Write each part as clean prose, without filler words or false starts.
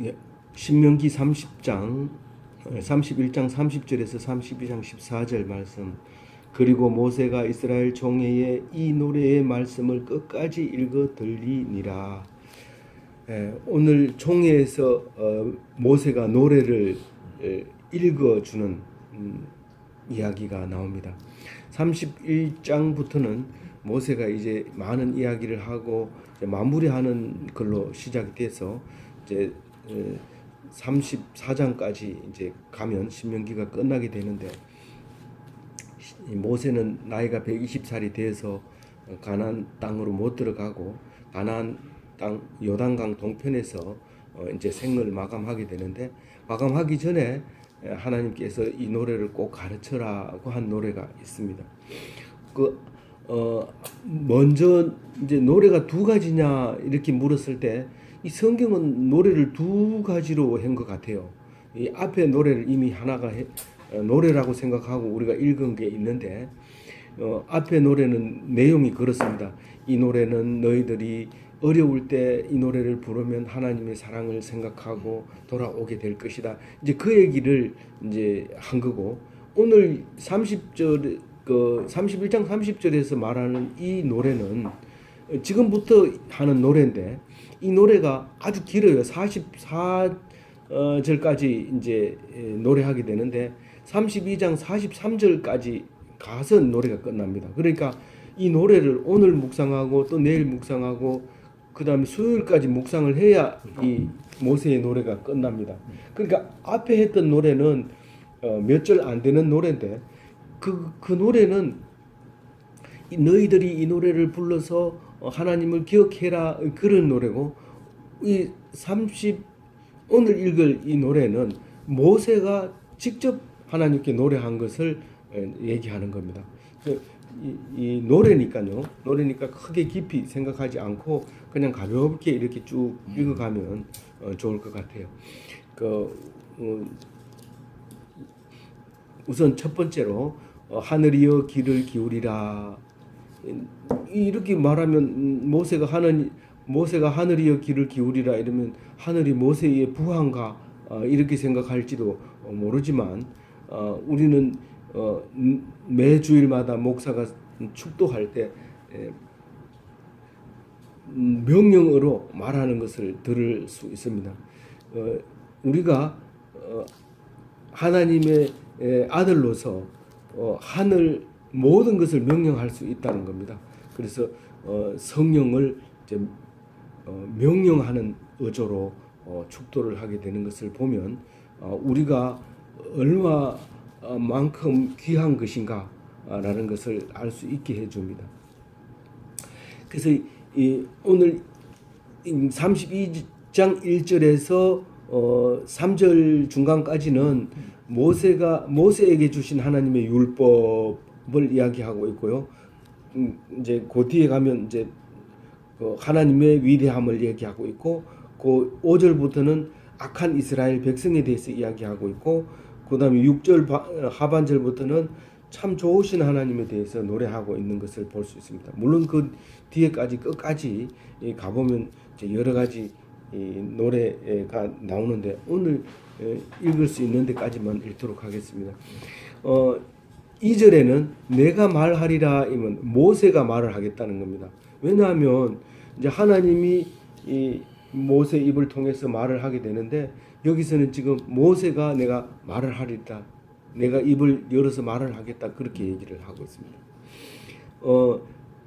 예, 신명기 31장 30절에서 32장 14절 말씀. 그리고 모세가 이스라엘 총회에 이 노래의 말씀을 끝까지 읽어 들리니라. 오늘 총회에서 모세가 노래를 읽어주는 이야기가 나옵니다. 31장부터는 모세가 이제 많은 이야기를 하고 이제 마무리하는 걸로 시작이 돼서 이제 34장까지 이제 가면 신명기가 끝나게 되는데, 모세는 나이가 120살이 돼서 가나안 땅으로 못 들어가고 가나안 땅 요단강 동편에서 이제 생을 마감하게 되는데, 마감하기 전에 하나님께서 이 노래를 꼭 가르쳐라고 한 노래가 있습니다. 먼저 이제 노래가 두 가지냐 이렇게 물었을 때, 이 성경은 노래를 두 가지로 한 것 같아요. 이 앞에 노래를 이미 하나가 노래라고 생각하고 우리가 읽은 게 있는데, 앞에 노래는 내용이 그렇습니다. 이 노래는 너희들이 어려울 때 이 노래를 부르면 하나님의 사랑을 생각하고 돌아오게 될 것이다. 이제 그 얘기를 이제 한 거고, 오늘 30절 31장 30절에서 말하는 이 노래는 지금부터 하는 노래인데, 이 노래가 아주 길어요. 44절까지 이제 노래하게 되는데 32장 43절까지 가서 노래가 끝납니다. 그러니까 이 노래를 오늘 묵상하고 또 내일 묵상하고 그 다음에 수요일까지 묵상을 해야 이 모세의 노래가 끝납니다. 그러니까 앞에 했던 노래는 몇 절 안 되는 노래인데, 그 노래는 너희들이 이 노래를 불러서 하나님을 기억해라, 그런 노래고, 이 오늘 읽을 이 노래는 모세가 직접 하나님께 노래한 것을 얘기하는 겁니다. 이 노래니까요. 노래니까 크게 깊이 생각하지 않고 그냥 가볍게 이렇게 쭉 읽어가면 좋을 것 같아요. 우선 첫 번째로 하늘이여 귀를 기울이라, 이렇게 말하면 모세가 하늘이여 귀를 기울이라 이러면 하늘이 모세의 부하인가 이렇게 생각할지도 모르지만, 우리는 매 주일마다 목사가 축도할 때 명령어로 말하는 것을 들을 수 있습니다. 우리가 하나님의 아들로서 하늘 모든 것을 명령할 수 있다는 겁니다. 그래서 성령을 이제 명령하는 어조로 축도를 하게 되는 것을 보면 우리가 얼마만큼 귀한 것인가라는 것을 알 수 있게 해줍니다. 그래서 오늘 32장 1절에서 3절 중간까지는 모세에게 주신 하나님의 율법을 이야기하고 있고요. 이제 그 뒤에 가면 이제 하나님의 위대함을 얘기하고 있고, 그 5절부터는 악한 이스라엘 백성에 대해서 이야기하고 있고, 그 다음에 6절 하반절부터는 참 좋으신 하나님에 대해서 노래하고 있는 것을 볼 수 있습니다. 물론 그 뒤에까지 끝까지 가보면 이제 여러 가지 노래가 나오는데, 오늘 읽을 수 있는 데까지만 읽도록 하겠습니다. 2절에는 내가 말하리라 이면 모세가 말을 하겠다는 겁니다. 왜냐하면 이제 하나님이 이 모세 입을 통해서 말을 하게 되는데, 여기서는 지금 모세가 내가 말을 하리다, 내가 입을 열어서 말을 하겠다, 그렇게 얘기를 하고 있습니다.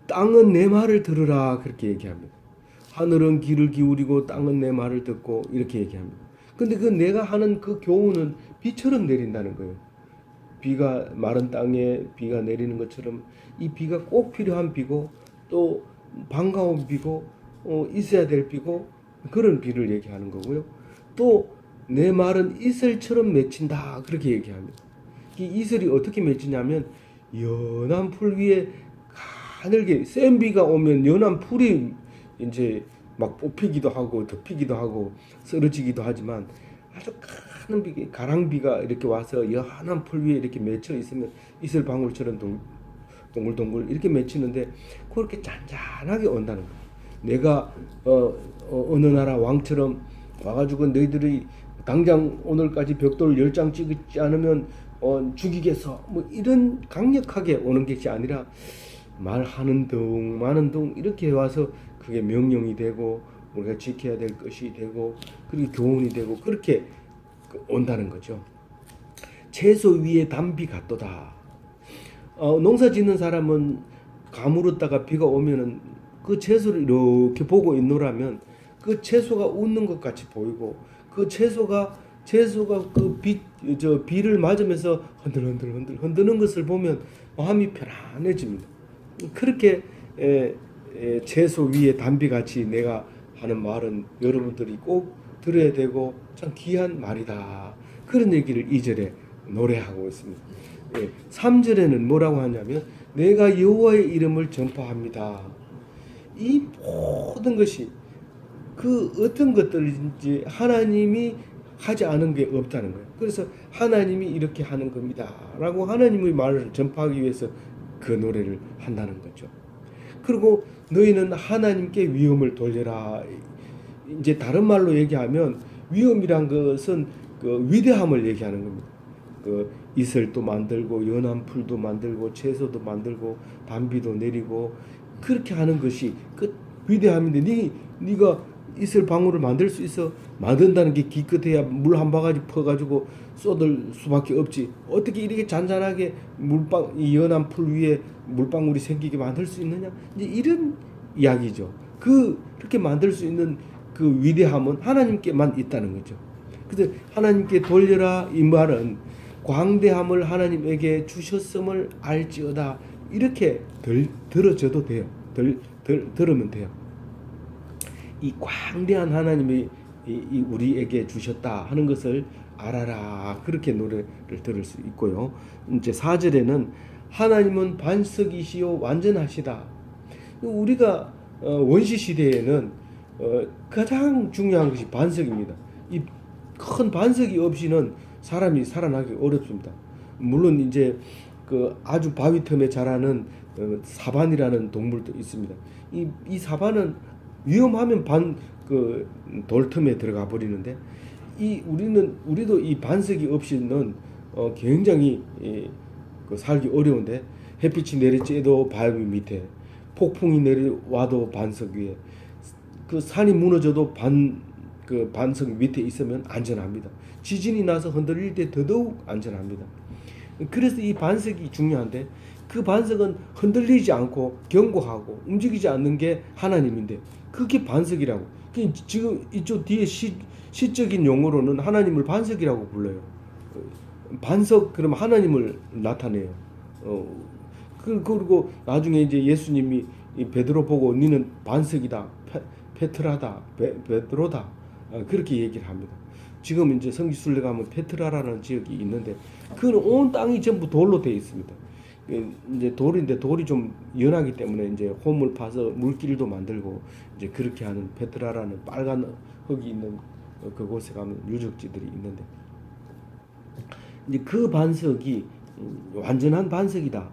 땅은 내 말을 들으라, 그렇게 얘기합니다. 하늘은 귀를 기울이고 땅은 내 말을 듣고, 이렇게 얘기합니다. 근데 그 내가 하는 그 교훈은 비처럼 내린다는 거예요. 비가 마른 땅에 비가 내리는 것처럼 이 비가 꼭 필요한 비고, 또 반가운 비고, 있어야 될 비고, 그런 비를 얘기하는 거고요. 또 내 말은 이슬처럼 맺힌다, 그렇게 얘기합니다. 이 이슬이 어떻게 맺히냐면, 연한 풀 위에 가늘게 센 비가 오면 연한 풀이 이제 막 뽑히기도 하고 덮이기도 하고 쓰러지기도 하지만, 아주 가는 비, 가랑비가 이렇게 와서 연한 풀 위에 이렇게 맺혀 있으면 이슬 방울처럼 동글동글 이렇게 맺히는데, 그렇게 잔잔하게 온다는 거예요. 내가 어느 나라 왕처럼 와가지고 너희들이 당장 오늘까지 벽돌 10장 찍지 않으면 죽이겠어. 뭐 이런 강력하게 오는 것이 아니라 말하는 둥 마는 둥 이렇게 와서 그게 명령이 되고 우리가 지켜야 될 것이 되고 그리고 교훈이 되고 그렇게 온다는 거죠. 채소 위에 담비 같도다. 농사 짓는 사람은 가물었다가 비가 오면은 그 채소를 이렇게 보고 있노라면 그 채소가 웃는 것 같이 보이고 그 채소가 비를 맞으면서 흔들흔들 흔드는 것을 보면 마음이 편안해집니다. 그렇게 채소 위에 담비같이 내가 하는 말은 여러분들이 꼭 들어야 되고 참 귀한 말이다. 그런 얘기를 2절에 노래하고 있습니다. 3절에는 뭐라고 하냐면 내가 여호와의 이름을 전파합니다. 이 모든 것이 그 어떤 것들인지 하나님이 하지 않은 게 없다는 거예요. 그래서 하나님이 이렇게 하는 겁니다 라고 하나님의 말을 전파하기 위해서 그 노래를 한다는 거죠. 그리고 너희는 하나님께 위엄을 돌려라. 이제 다른 말로 얘기하면 위엄이란 것은 그 위대함을 얘기하는 겁니다. 그 이슬도 만들고 연한 풀도 만들고 채소도 만들고 담비도 내리고 그렇게 하는 것이 그 위대함인데 네가 이슬 방울을 만들 수 있어? 만든다는 게 기껏해야 물 한 바가지 퍼가지고 쏟을 수밖에 없지. 어떻게 이렇게 잔잔하게 이 연한 풀 위에 물방울이 생기게 만들 수 있느냐? 이제 이런 이야기죠. 그렇게 만들 수 있는 그 위대함은 하나님께만 있다는 거죠. 그래서 하나님께 돌려라 이 말은 광대함을 하나님에게 주셨음을 알지어다. 이렇게 들어줘도 돼요. 들으면 돼요. 이 광대한 하나님이 우리에게 주셨다 하는 것을 알아라. 그렇게 노래를 들을 수 있고요. 이제 4절에는 하나님은 반석이시요 완전하시다. 우리가 원시 시대에는 가장 중요한 것이 반석입니다. 이 큰 반석이 없이는 사람이 살아나기 어렵습니다. 물론 이제 그 아주 바위 틈에 자라는 사반이라는 동물도 있습니다. 이 사반은 위험하면 돌 틈에 들어가 버리는데 우리도 이 반석이 없이는 굉장히 살기 어려운데 햇빛이 내리쬐도 바위 밑에 폭풍이 내려와도 반석 위에 그 산이 무너져도 반석 밑에 있으면 안전합니다. 지진이 나서 흔들릴 때 더더욱 안전합니다. 그래서 이 반석이 중요한데 그 반석은 흔들리지 않고 견고하고 움직이지 않는 게 하나님인데 그게 반석이라고. 지금 이쪽 뒤에 시적인 용어로는 하나님을 반석이라고 불러요. 반석 그러면 하나님을 나타내요. 그리고 나중에 이제 예수님이 베드로 보고 니는 반석이다, 페트라다, 베드로다 그렇게 얘기를 합니다. 지금 이제 성지순례 가면 페트라라는 지역이 있는데 그는 온 땅이 전부 돌로 되어 있습니다. 이제 돌인데 돌이 좀 연하기 때문에 이제 홈을 파서 물길도 만들고 이제 그렇게 하는 페트라라는 빨간 흙이 있는 그곳에 가면 유적지들이 있는데 이제 그 반석이 완전한 반석이다.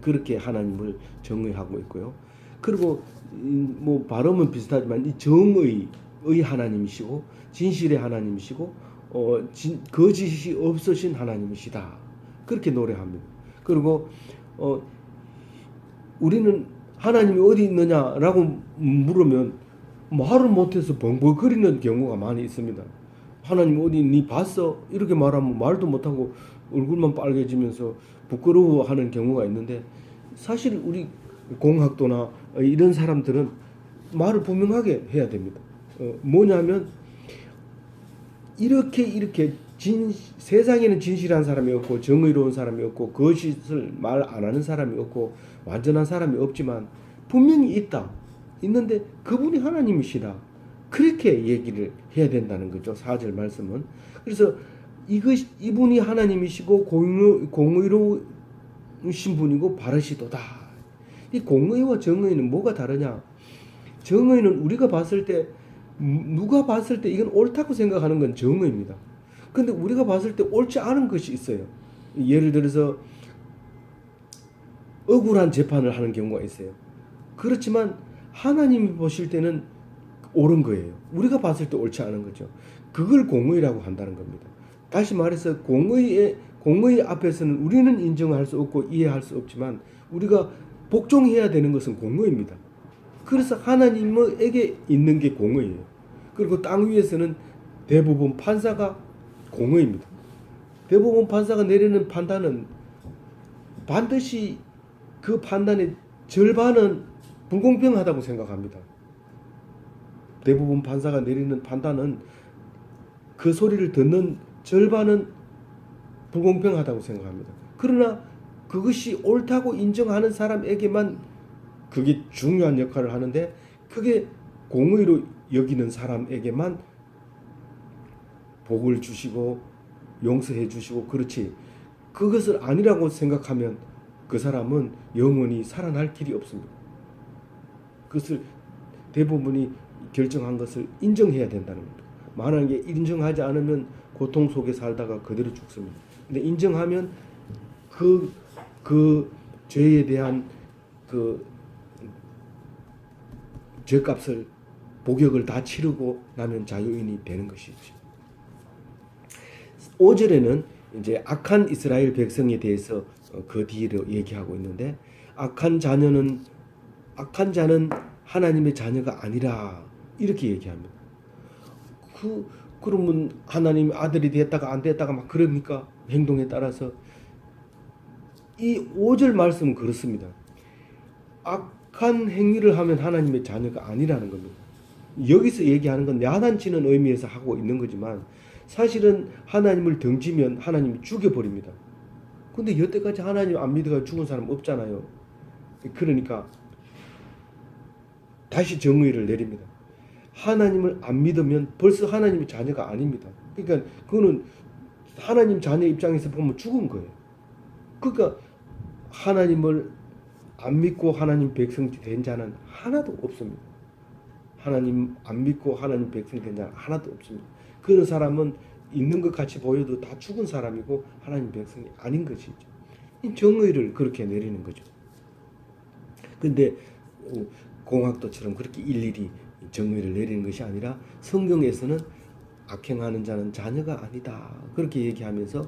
그렇게 하나님을 정의하고 있고요. 그리고 뭐 발음은 비슷하지만 이 정의 하나님이시고 진실의 하나님이시고 거짓이 없으신 하나님이시다. 그렇게 노래합니다. 그리고 우리는 하나님이 어디 있느냐라고 물으면 말을 못해서 벙벙거리는 경우가 많이 있습니다. 하나님 어디 니 봤어? 이렇게 말하면 말도 못하고 얼굴만 빨개지면서 부끄러워하는 경우가 있는데 사실 우리 공학도나 이런 사람들은 말을 분명하게 해야 됩니다. 뭐냐면 이렇게 세상에는 진실한 사람이 없고 정의로운 사람이 없고 거짓을 말 안 하는 사람이 없고 완전한 사람이 없지만 분명히 있는데 그분이 하나님이시다. 그렇게 얘기를 해야 된다는 거죠. 4절 말씀은. 그래서 이분이 하나님이시고 공의로우신 분이고 바르시도다. 이 공의와 정의는 뭐가 다르냐? 정의는 우리가 봤을 때 누가 봤을 때 이건 옳다고 생각하는 건 정의입니다. 근데 우리가 봤을 때 옳지 않은 것이 있어요. 예를 들어서 억울한 재판을 하는 경우가 있어요. 그렇지만 하나님이 보실 때는 옳은 거예요. 우리가 봤을 때 옳지 않은 거죠. 그걸 공의라고 한다는 겁니다. 다시 말해서 공의 앞에서는 우리는 인정할 수 없고 이해할 수 없지만 우리가 복종해야 되는 것은 공의입니다. 그래서 하나님에게 있는 게 공의예요. 그리고 땅 위에서는 대부분 판사가 공의입니다. 대부분 판사가 내리는 판단은 반드시 그 판단의 절반은 불공평하다고 생각합니다. 대부분 판사가 내리는 판단은 그 소리를 듣는 절반은 불공평하다고 생각합니다. 그러나 그것이 옳다고 인정하는 사람에게만 그게 중요한 역할을 하는데 그게 공의로 여기는 사람에게만 복을 주시고 용서해 주시고 그렇지 그것을 아니라고 생각하면 그 사람은 영원히 살아날 길이 없습니다. 그것을 대부분이 결정한 것을 인정해야 된다는 겁니다. 만약에 인정하지 않으면 고통 속에 살다가 그대로 죽습니다. 근데 인정하면 그 죄에 대한 그 죄값을 복역을 다 치르고 나면 자유인이 되는 것이죠. 5절에는 이제 악한 이스라엘 백성에 대해서 그 뒤로 얘기하고 있는데 악한 자는 하나님의 자녀가 아니라 이렇게 얘기합니다. 그러면 하나님 아들이 됐다가 안 됐다가 막 그럽니까? 행동에 따라서 이 5절 말씀은 그렇습니다. 악한 행위를 하면 하나님의 자녀가 아니라는 겁니다. 여기서 얘기하는 건 야단치는 의미에서 하고 있는 거지만 사실은 하나님을 등지면 하나님이 죽여버립니다. 근데 여태까지 하나님 안 믿어가 죽은 사람 없잖아요. 그러니까 다시 정의를 내립니다. 하나님을 안 믿으면 벌써 하나님의 자녀가 아닙니다. 그러니까 그거는 하나님 자녀 입장에서 보면 죽은 거예요. 그러니까 하나님을 안 믿고 하나님 백성이 된 자는 하나도 없습니다. 하나님 안 믿고 하나님 백성이 된 자는 하나도 없습니다. 그런 사람은 있는 것 같이 보여도 다 죽은 사람이고 하나님 백성이 아닌 것이죠. 정의를 그렇게 내리는 거죠. 근데 공학도처럼 그렇게 일일이 정의를 내리는 것이 아니라 성경에서는 악행하는 자는 자녀가 아니다. 그렇게 얘기하면서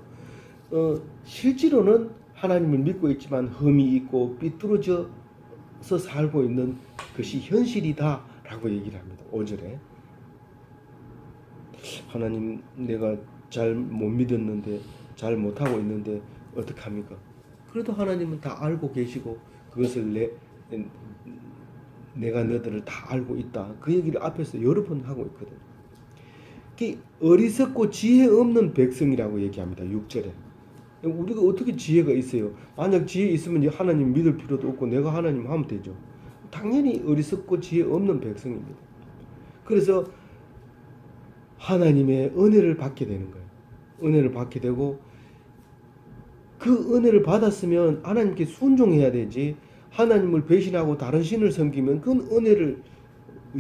실제로는 하나님을 믿고 있지만 흠이 있고 삐뚤어져서 살고 있는 것이 현실이다 라고 얘기를 합니다. 5절에 하나님 내가 잘 못 믿었는데 잘 못하고 있는데 어떡합니까? 그래도 하나님은 다 알고 계시고 그것을 내가 너희들을 다 알고 있다. 그 얘기를 앞에서 여러 번 하고 있거든요. 어리석고 지혜 없는 백성이라고 얘기합니다. 6절에. 우리가 어떻게 지혜가 있어요? 만약 지혜 있으면 하나님 믿을 필요도 없고 내가 하나님 하면 되죠. 당연히 어리석고 지혜 없는 백성입니다. 그래서 하나님의 은혜를 받게 되는 거예요. 은혜를 받게 되고 그 은혜를 받았으면 하나님께 순종해야 되지 하나님을 배신하고 다른 신을 섬기면 그건 은혜를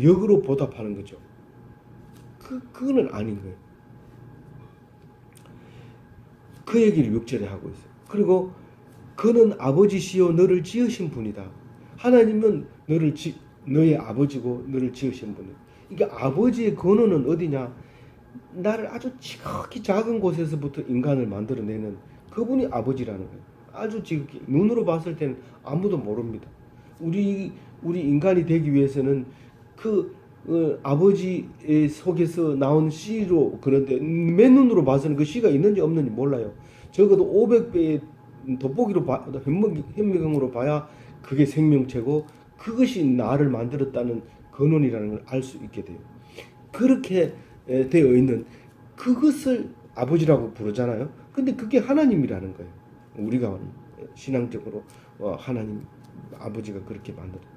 역으로 보답하는 거죠. 그거는 아닌 거예요. 그 얘기를 6절에 하고 있어요. 그리고 그는 아버지시요 너를 지으신 분이다. 하나님은 너의 아버지고 너를 지으신 분이다. 그러니까 아버지의 근원은 어디냐? 나를 아주 지극히 작은 곳에서부터 인간을 만들어내는 그분이 아버지라는 거예요. 아주 지극히 눈으로 봤을 때는 아무도 모릅니다. 우리 인간이 되기 위해서는 아버지 속에서 나온 씨로 그런데 맨눈으로 봐서는 그 씨가 있는지 없는지 몰라요. 적어도 500배의 돋보기로 현미경으로 봐야 그게 생명체고 그것이 나를 만들었다는 근원이라는 걸 알 수 있게 돼요. 그렇게 되어 있는 그것을 아버지라고 부르잖아요. 근데 그게 하나님이라는 거예요. 우리가 신앙적으로 하나님 아버지가 그렇게 만들었다.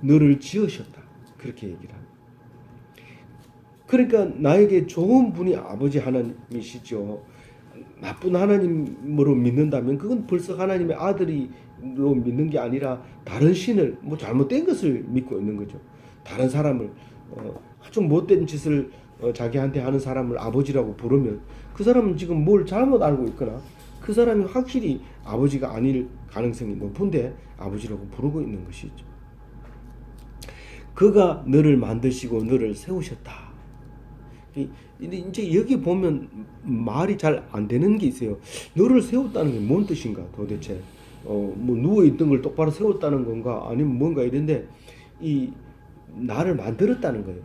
너를 지으셨다. 그렇게 얘기를 합니다. 그러니까 나에게 좋은 분이 아버지 하나님이시죠. 나쁜 하나님으로 믿는다면 그건 벌써 하나님의 아들이로 믿는 게 아니라 다른 신을 잘못된 것을 믿고 있는 거죠. 다른 사람을 아주 못된 짓을 자기한테 하는 사람을 아버지라고 부르면 그 사람은 지금 뭘 잘못 알고 있거나 그 사람이 확실히 아버지가 아닐 가능성이 높은데 아버지라고 부르고 있는 것이죠. 그가 너를 만드시고 너를 세우셨다. 이제 여기 보면 말이 잘 안 되는 게 있어요. 너를 세웠다는 게 뭔 뜻인가 도대체? 뭐 누워 있던 걸 똑바로 세웠다는 건가? 아니면 뭔가 이런데 이 나를 만들었다는 거예요.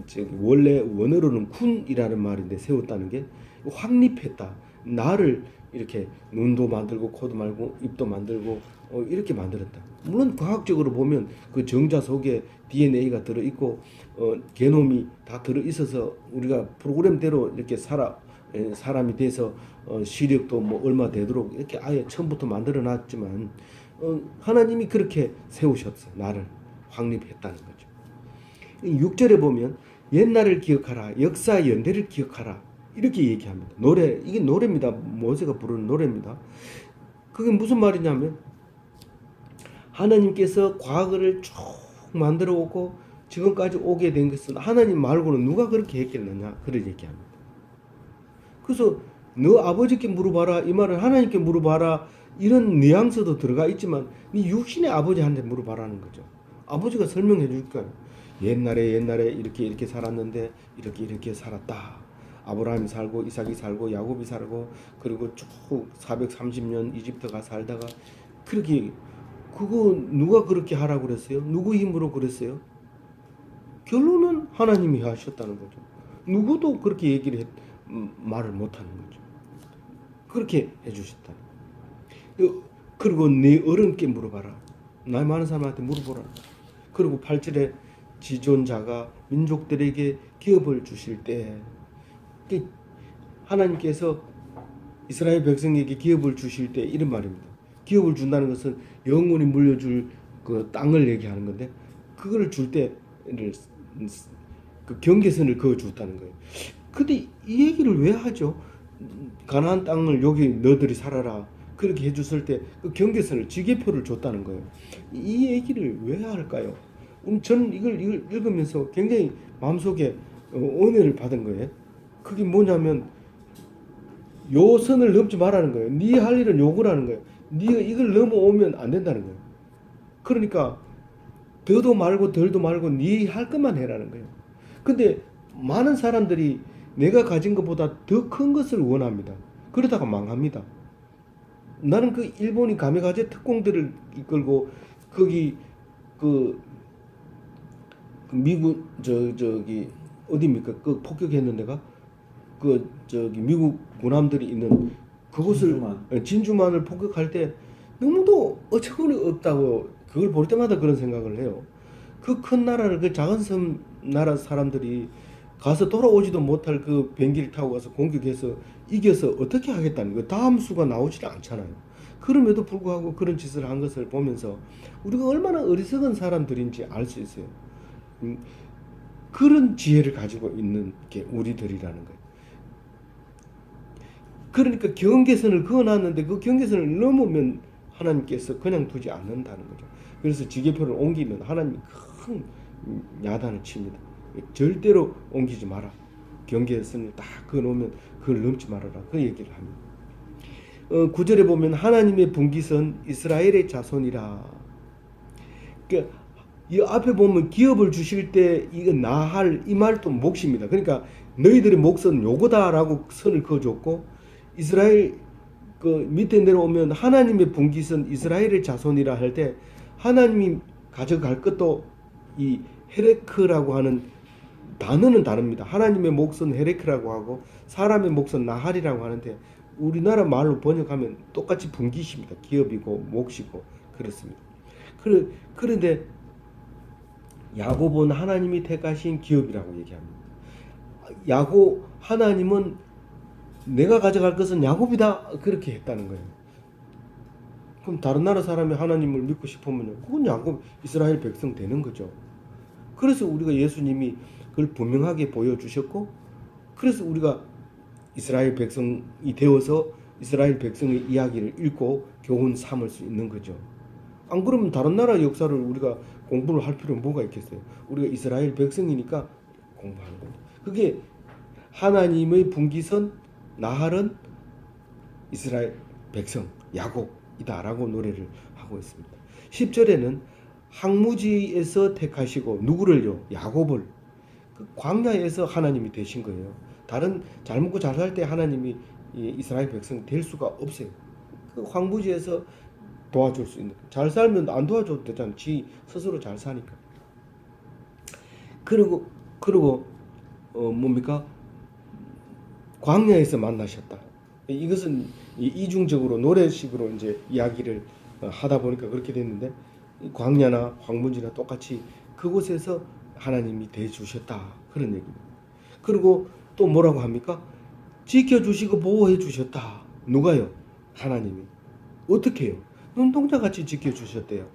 저기 원래 원어로는 쿤이라는 말인데 세웠다는 게 확립했다. 나를 이렇게 눈도 만들고 코도 만들고 입도 만들고 이렇게 만들었다. 물론 과학적으로 보면 그 정자 속에 DNA가 들어 있고 게놈이 다 들어 있어서 우리가 프로그램대로 이렇게 사람이 돼서 시력도 뭐 얼마 되도록 이렇게 아예 처음부터 만들어 놨지만 하나님이 그렇게 세우셨어. 나를 확립했다는 거죠. 6절에 보면 옛날을 기억하라, 역사 연대를 기억하라 이렇게 얘기합니다. 노래, 이게 노래입니다. 모세가 부르는 노래입니다. 그게 무슨 말이냐면 하나님께서 과거를 쭉 만들어 오고 지금까지 오게 된 것은 하나님 말고는 누가 그렇게 했겠느냐 그런 얘기합니다. 그래서 너 아버지께 물어봐라 이 말은 하나님께 물어봐라 이런 뉘앙스도 들어가 있지만 네 육신의 아버지한테 물어봐라는 거죠. 아버지가 설명해 줄 거예요. 옛날에 이렇게 살았는데 이렇게 살았다. 아브라함이 살고 이삭이 살고 야곱이 살고 그리고 쭉 430년 이집트가 살다가 그렇게 그거 누가 그렇게 하라고 그랬어요? 누구 힘으로 그랬어요? 결론은 하나님이 하셨다는 거죠. 누구도 그렇게 말을 못하는 거죠. 그렇게 해주셨다. 그리고 네 어른께 물어봐라. 나이 많은 사람한테 물어보라. 그리고 8절에 지존자가 민족들에게 기업을 주실 때 하나님께서 이스라엘 백성에게 기업을 주실 때 이런 말입니다. 기업을 준다는 것은 영원히 물려줄 그 땅을 얘기하는 건데 그거를 줄 때를 그 경계선을 그어 줬다는 거예요. 근데 이 얘기를 왜 하죠? 가나안 땅을 여기 너들이 살아라 그렇게 해줬을 때 그 경계선을 지계표를 줬다는 거예요. 이 얘기를 왜 할까요? 저는 이걸 읽으면서 굉장히 마음속에 은혜를 받은 거예요. 그게 뭐냐면 요 선을 넘지 말라는 거예요. 네 할 일은 요거라는 거예요. 네가 이걸 넘어오면 안 된다는 거예요. 그러니까 더도 말고 덜도 말고 네 할 것만 해라는 거예요. 근데 많은 사람들이 내가 가진 것보다 더 큰 것을 원합니다. 그러다가 망합니다. 나는 그 일본이 가메가제 특공대를 이끌고 거기 그 미국 저기 어디입니까? 그 폭격했는 데가 그 저기 미국 군함들이 있는 그곳을 진주만을 폭격할 때 너무도 어처구니 없다고 그걸 볼 때마다 그런 생각을 해요. 그 큰 나라를 그 작은 섬 나라 사람들이 가서 돌아오지도 못할 그 비행기를 타고 가서 공격해서 이겨서 어떻게 하겠다는 거 다음 수가 나오지 않잖아요. 그럼에도 불구하고 그런 짓을 한 것을 보면서 우리가 얼마나 어리석은 사람들인지 알 수 있어요. 그런 지혜를 가지고 있는 게 우리들이라는 거예요. 그러니까 경계선을 그어놨는데 그 경계선을 넘으면 하나님께서 그냥 두지 않는다는 거죠. 그래서 지계표를 옮기면 하나님이 큰 야단을 칩니다. 절대로 옮기지 마라. 경계선을 딱 그어놓으면 그걸 넘지 말아라. 그 얘기를 합니다. 9절에 보면 하나님의 분깃은 이스라엘의 자손이라. 그러니까 이 앞에 보면 기업을 주실 때 이거 나할 이 말도 몫입니다. 그러니까 너희들의 몫은 요거다라고 선을 그어줬고 이스라엘 그 밑에 내려오면 하나님의 분깃은 이스라엘의 자손이라 할 때 하나님이 가져갈 것도 이 헤레크라고 하는 단어는 다릅니다. 하나님의 몫은 헤레크라고 하고 사람의 몫은 나할이라고 하는데 우리나라 말로 번역하면 똑같이 분깃입니다. 기업이고 몫이고 그렇습니다. 그런데 야곱은 하나님이 택하신 기업이라고 얘기합니다. 하나님은 내가 가져갈 것은 야곱이다 그렇게 했다는 거예요. 그럼 다른 나라 사람이 하나님을 믿고 싶으면 그건 야곱 이스라엘 백성 되는 거죠. 그래서 우리가 예수님이 그걸 분명하게 보여주셨고 그래서 우리가 이스라엘 백성이 되어서 이스라엘 백성의 이야기를 읽고 교훈 삼을 수 있는 거죠. 안 그러면 다른 나라 역사를 우리가 공부를 할 필요는 뭐가 있겠어요. 우리가 이스라엘 백성이니까 공부하는 겁니다. 그게 하나님의 분깃은 나할은 이스라엘 백성 야곱이다라고 노래를 하고 있습니다. 10절에는 항무지에서 택하시고 누구를요? 야곱을. 그 광야에서 하나님이 되신 거예요. 다른 잘 먹고 잘 살 때 하나님이 이스라엘 백성 될 수가 없어요. 그 황무지에서 도와줄 수 있는. 잘 살면 안 도와줘도 되잖아. 지 스스로 잘 사니까. 그리고 뭡니까? 광야에서 만나셨다. 이것은 이중적으로 노래식으로 이제 이야기를 하다 보니까 그렇게 됐는데, 광야나 황무지나 똑같이 그곳에서 하나님이 대주셨다, 그런 얘기입니다. 그리고 또 뭐라고 합니까? 지켜주시고 보호해 주셨다. 누가요? 하나님이. 어떻게 해요? 눈동자같이 지켜주셨대요.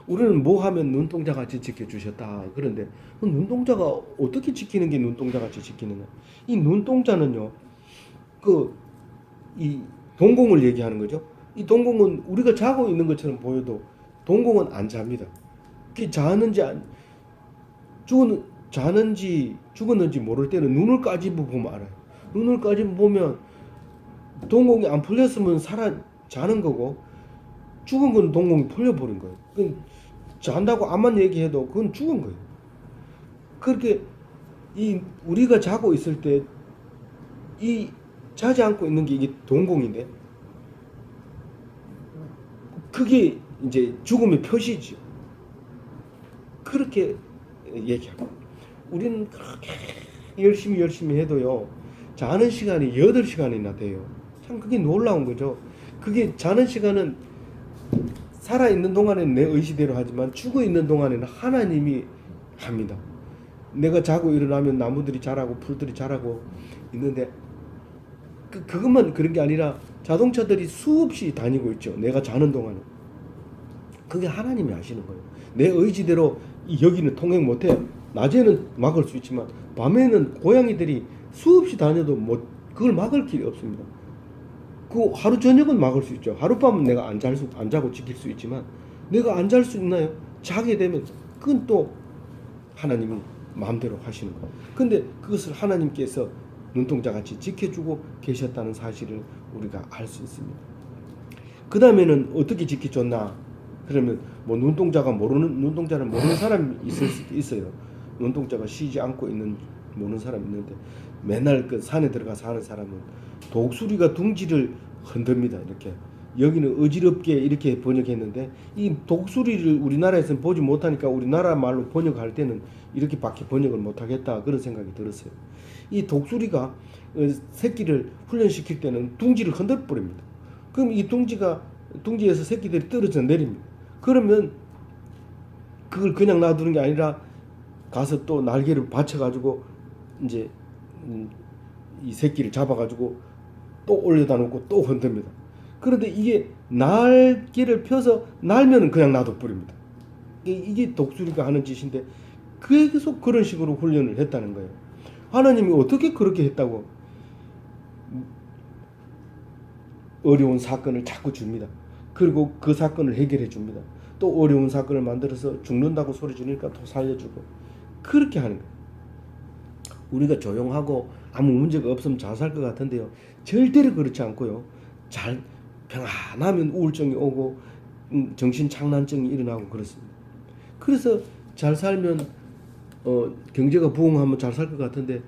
우리는 뭐 하면 눈동자같이 지켜주셨다. 그런데 그 눈동자가 어떻게 지키는 게 눈동자같이 지키느냐? 이 눈동자는요, 이 동공을 얘기하는 거죠. 이 동공은 우리가 자고 있는 것처럼 보여도 동공은 안 잡니다. 그 자는지 죽었는지 모를 때는 눈을 까지고 보면 알아요. 눈을 까지고 보면 동공이 안 풀렸으면 자는 거고, 죽은 건 동공이 풀려버린 거예요. 잔다고 암만 얘기해도 그건 죽은 거예요. 그렇게 우리가 자고 있을 때 자지 않고 있는 게 이게 동공인데, 그게 이제 죽음의 표시죠. 그렇게 얘기하고, 우리는 그렇게 열심히 해도요, 자는 시간이 8시간이나 돼요. 참 그게 놀라운 거죠. 그게 자는 시간은 살아있는 동안에는 내 의지대로 하지만 죽어있는 동안에는 하나님이 합니다. 내가 자고 일어나면 나무들이 자라고 풀들이 자라고 있는데, 그것만 그런 게 아니라 자동차들이 수없이 다니고 있죠. 내가 자는 동안에. 그게 하나님이 하시는 거예요. 내 의지대로 여기는 통행 못해요. 낮에는 막을 수 있지만 밤에는 고양이들이 수없이 다녀도 그걸 막을 길이 없습니다. 그 하루 저녁은 막을 수 있죠. 하룻밤은 내가 안 자고 지킬 수 있지만, 내가 안 잘 수 있나요? 자게 되면 그건 또 하나님이 마음대로 하시는 거예요. 근데 그것을 하나님께서 눈동자같이 지켜주고 계셨다는 사실을 우리가 알 수 있습니다. 그 다음에는 어떻게 지켜줬나? 그러면 눈동자를 모르는 사람이 있을 수도 있어요. 눈동자가 쉬지 않고 있는 모르는 사람이 있는데, 맨날 그 산에 들어가서 하는 사람은 독수리가 둥지를 흔듭니다. 이렇게. 여기는 어지럽게 이렇게 번역했는데, 이 독수리를 우리나라에서는 보지 못하니까 우리나라 말로 번역할 때는 이렇게밖에 번역을 못하겠다, 그런 생각이 들었어요. 이 독수리가 새끼를 훈련시킬 때는 둥지를 흔들어 버립니다. 그럼 이 둥지에서 새끼들이 떨어져 내립니다. 그러면 그걸 그냥 놔두는 게 아니라 가서 또 날개를 받쳐가지고 이제 이 새끼를 잡아가지고 또 올려다 놓고 또 흔듭니다. 그런데 이게 날개를 펴서 날면은 그냥 놔둬버립니다. 이게 독수리가 하는 짓인데, 계속 그런 식으로 훈련을 했다는 거예요. 하나님이 어떻게 그렇게 했다고 어려운 사건을 자꾸 줍니다. 그리고 그 사건을 해결해 줍니다. 또 어려운 사건을 만들어서 죽는다고 소리 지르니까 또 살려주고, 그렇게 하는 거예요. 우리가 조용하고 아무 문제가 없으면 잘 살 것 같은데요, 절대로 그렇지 않고요, 잘 평안하면 우울증이 오고 정신 착란증이 일어나고 그렇습니다. 그래서 잘 살면 경제가 부흥하면 잘 살 것 같은데,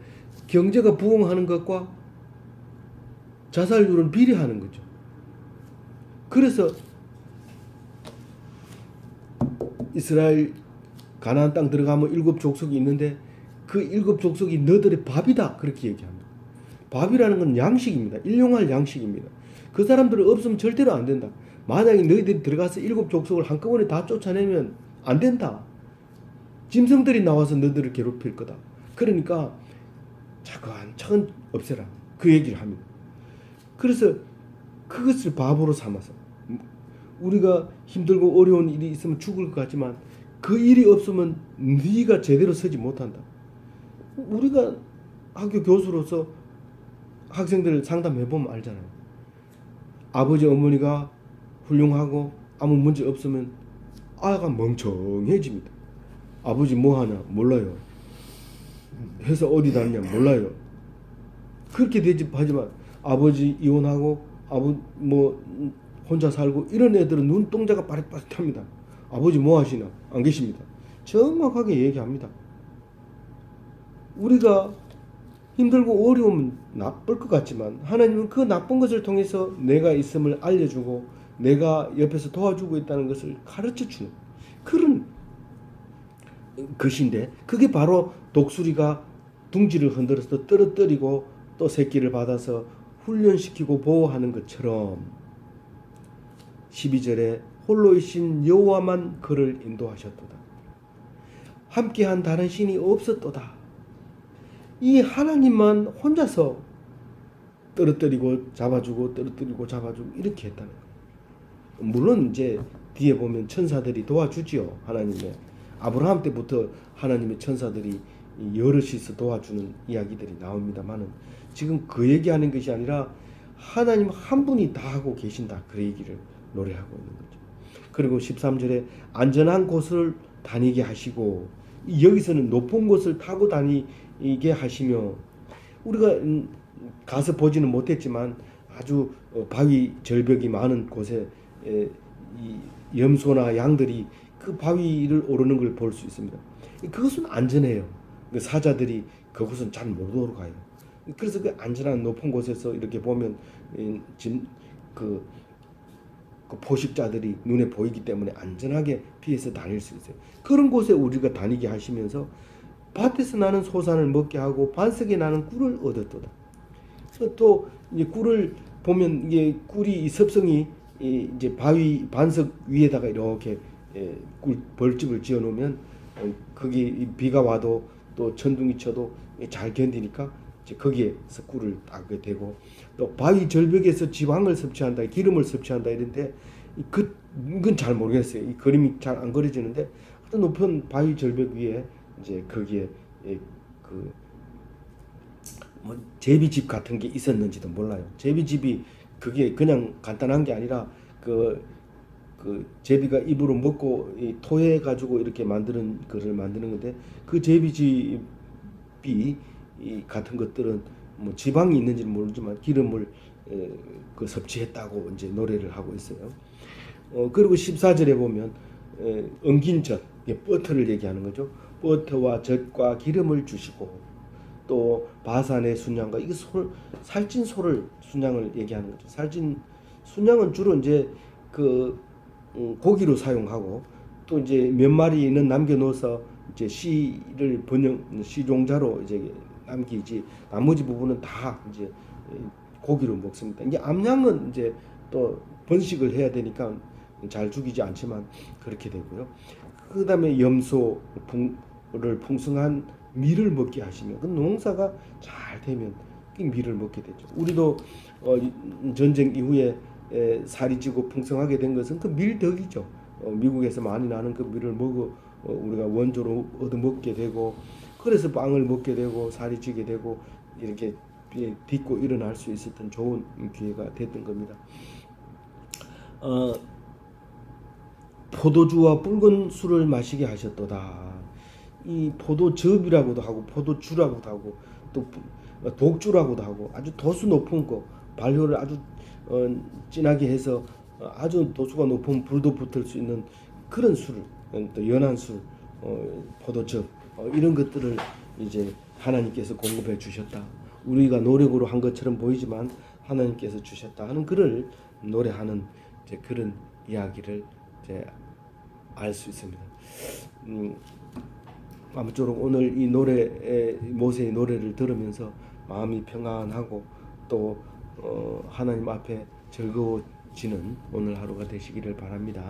경제가 부흥하는 것과 자살률은 비례하는 거죠. 그래서 이스라엘 가나안 땅 들어가면 7 족속이 있는데, 그 7 족속이 너들의 밥이다, 그렇게 얘기합니다. 밥이라는 건 양식입니다. 일용할 양식입니다. 그 사람들은 없으면 절대로 안 된다. 만약에 너희들이 들어가서 7 족속을 한꺼번에 다 쫓아내면 안 된다. 짐승들이 나와서 너희들을 괴롭힐 거다. 그러니까 차근차근 없애라, 그 얘기를 합니다. 그래서 그것을 밥으로 삼아서, 우리가 힘들고 어려운 일이 있으면 죽을 것 같지만 그 일이 없으면 네가 제대로 서지 못한다. 우리가 학교 교수로서 학생들을 상담해보면 알잖아요. 아버지 어머니가 훌륭하고 아무 문제 없으면 아이가 멍청해집니다. 아버지 뭐하냐? 몰라요. 회사 어디 다니냐? 몰라요. 그렇게 되지. 하지만 아버지 이혼하고 혼자 살고 이런 애들은 눈동자가 빠릿빠릿합니다. 아버지 뭐 하시나? 안 계십니다. 정확하게 얘기합니다. 우리가 힘들고 어려우면 나쁠 것 같지만 하나님은 그 나쁜 것을 통해서 내가 있음을 알려주고 내가 옆에서 도와주고 있다는 것을 가르쳐주는 그런 것인데, 그게 바로 독수리가 둥지를 흔들어서 떨어뜨리고 또 새끼를 받아서 훈련시키고 보호하는 것처럼 12절에 홀로이신 여호와만 그를 인도하셨도다. 함께한 다른 신이 없었도다. 이 하나님만 혼자서 떨어뜨리고 잡아주고 떨어뜨리고 잡아주고 이렇게 했다는 거예요. 물론 이제 뒤에 보면 천사들이 도와주지요. 하나님의 아브라함 때부터 하나님의 천사들이 여럿이서 도와주는 이야기들이 나옵니다만은 지금 그 얘기하는 것이 아니라 하나님 한 분이 다 하고 계신다, 그 얘기를 노래하고 있는 거죠. 그리고 13절에 안전한 곳을 다니게 하시고, 여기서는 높은 곳을 타고 다니게 하시며, 우리가 가서 보지는 못했지만 아주 바위 절벽이 많은 곳에 이 염소나 양들이 그 바위를 오르는 걸 볼 수 있습니다. 그것은 안전해요. 사자들이 그곳은 잘 못 오르가요. 그래서 그 안전한 높은 곳에서 이렇게 보면 그 포식자들이 눈에 보이기 때문에 안전하게 피해서 다닐 수 있어요. 그런 곳에 우리가 다니게 하시면서 밭에서 나는 소산을 먹게 하고 반석에 나는 꿀을 얻었도다. 또 이제 꿀을 보면 이게 꿀이 이 섭성이 이제 바위 반석 위에다가 이렇게 꿀 벌집을 지어 놓으면 거기 비가 와도 또 천둥이 쳐도 잘 견디니까 이제 거기에서 꿀을 따게 되고, 또 바위 절벽에서 지방을 섭취한다, 기름을 섭취한다 이런데 이건 잘 모르겠어요. 이 그림이 잘 안 그려지는데 하여튼 높은 바위 절벽 위에 이제 거기에 그 뭐 제비집 같은 게 있었는지도 몰라요. 제비집이 그게 그냥 간단한 게 아니라 그 제비가 입으로 먹고 토해 가지고 이렇게 만드는 거를 만드는 건데, 그 제비집이 같은 것들은 뭐 지방이 있는지는 모르지만 기름을 그 섭취했다고 이제 노래를 하고 있어요. 그리고 14절에 보면 엉긴 젖, 버터를 얘기하는 거죠. 버터와 젖과 기름을 주시고, 또 바산의 순양과 이게 살찐 소를 순양을 얘기하는 거죠. 살찐 순양은 주로 이제 그 고기로 사용하고, 또 이제 몇 마리는 남겨 놓아서 이제 씨를 씨종자로 이제 남기지, 나머지 부분은 다 이제 고기로 먹습니다. 이제 암양은 이제 또 번식을 해야 되니까 잘 죽이지 않지만 그렇게 되고요. 그 다음에 염소를 풍성한 밀을 먹게 하시면 그 농사가 잘 되면 그 밀을 먹게 되죠. 우리도 전쟁 이후에 살이 찌고 풍성하게 된 것은 그 밀덕이죠. 미국에서 많이 나는 그 밀을 먹어 우리가 원조로 얻어 먹게 되고, 그래서 빵을 먹게 되고 살이 찌게 되고 이렇게 딛고 일어날 수 있었던 좋은 기회가 됐던 겁니다. 포도주와 붉은 술을 마시게 하셨도다. 이 포도즙이라고도 하고 포도주라고도 하고 또 독주라고도 하고 아주 도수 높은 거, 발효를 아주 진하게 해서 아주 도수가 높은 불도 붙을 수 있는 그런 술을, 또 연한 술, 포도즙 이런 것들을 이제 하나님께서 공급해 주셨다. 우리가 노력으로 한 것처럼 보이지만 하나님께서 주셨다 하는 글을 노래하는 이제 그런 이야기를 이제 알 수 있습니다. 아무쪼록 오늘 이 노래, 모세의 노래를 들으면서 마음이 평안하고 또 하나님 앞에 즐거워지는 오늘 하루가 되시기를 바랍니다.